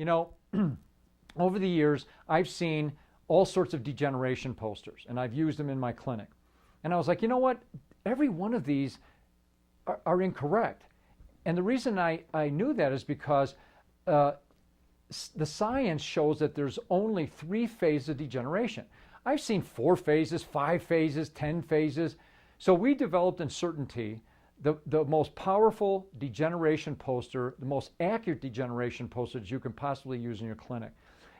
You know, over the years, I've seen all sorts of degeneration posters, and I've used them in my clinic. And I was like, you know what? Every one of these are incorrect. And the reason I knew that is because the science shows that there's only 3 phases of degeneration. I've seen 4 phases, 5 phases, 10 phases. So we developed in Certainty the most powerful degeneration poster, the most accurate degeneration poster that you can possibly use in your clinic.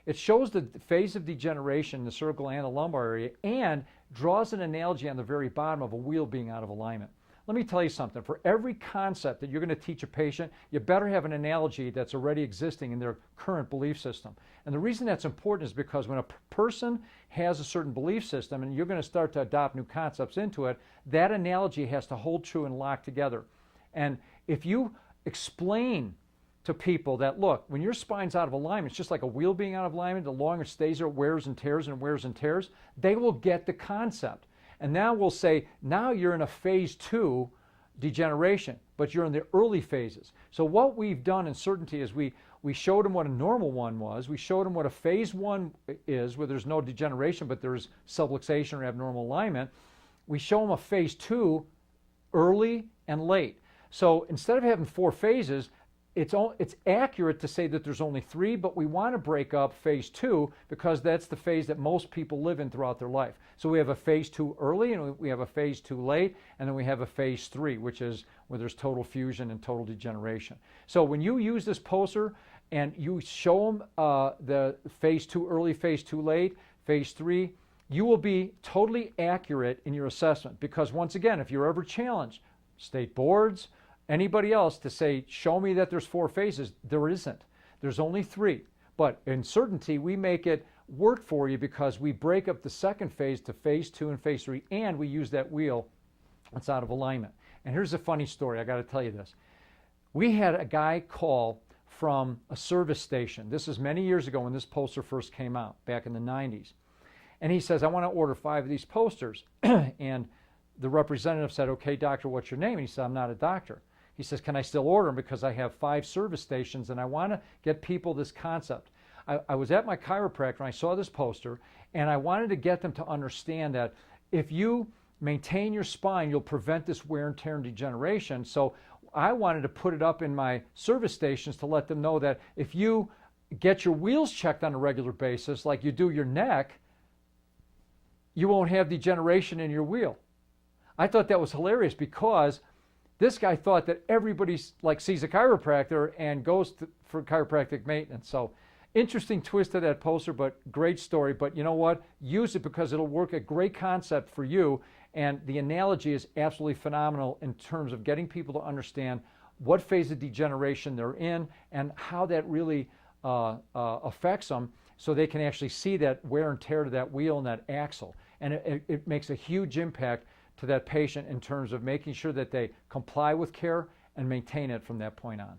It shows the phase of degeneration in the cervical and the lumbar area and draws an analogy on the very bottom of a wheel being out of alignment. Let me tell you something. For every concept that you're going to teach a patient, you better have an analogy that's already existing in their current belief system. And the reason that's important is because when a person has a certain belief system and you're going to start to adopt new concepts into it, that analogy has to hold true and lock together. And if you explain to people that, look, when your spine's out of alignment, it's just like a wheel being out of alignment, the longer it stays there, it wears and tears and wears and tears, they will get the concept. And now we'll say, now you're in a phase 2 degeneration, but you're in the early phases. So what we've done in Certainty is we showed them what a normal one was. We showed them what a phase 1 is, where there's no degeneration, but there's subluxation or abnormal alignment. We show them a phase 2, early and late. So instead of having 4 phases, it's accurate to say that there's only 3, but we want to break up phase 2 because that's the phase that most people live in throughout their life. So we have a phase 2 early, and we have a phase 2 late, and then we have a phase 3, which is where there's total fusion and total degeneration. So when you use this poster and you show them the phase 2 early, phase 2 late, phase 3, you will be totally accurate in your assessment because, once again, if you're ever challenged, state boards, anybody else to say, show me that there's 4 phases, there isn't. There's only 3. But in Certainty, we make it work for you because we break up the second phase to phase 2 and phase 3, and we use that wheel that's out of alignment. And here's a funny story. I got to tell you this. We had a guy call from a service station. This is many years ago when this poster first came out, back in the 90s. And he says, I want to order 5 of these posters. And the representative said, okay, doctor, what's your name? And he said, I'm not a doctor. He says, can I still order them because I have 5 service stations and I want to get people this concept. I was at my chiropractor and I saw this poster and I wanted to get them to understand that if you maintain your spine, you'll prevent this wear and tear and degeneration. So I wanted to put it up in my service stations to let them know that if you get your wheels checked on a regular basis like you do your neck, you won't have degeneration in your wheel. I thought that was hilarious because this guy thought that everybody sees a chiropractor and goes for chiropractic maintenance. So interesting twist to that poster, but great story. But you know what? Use it because it'll work a great concept for you. And the analogy is absolutely phenomenal in terms of getting people to understand what phase of degeneration they're in and how that really affects them so they can actually see that wear and tear to that wheel and that axle. And it makes a huge impact to that patient in terms of making sure that they comply with care and maintain it from that point on.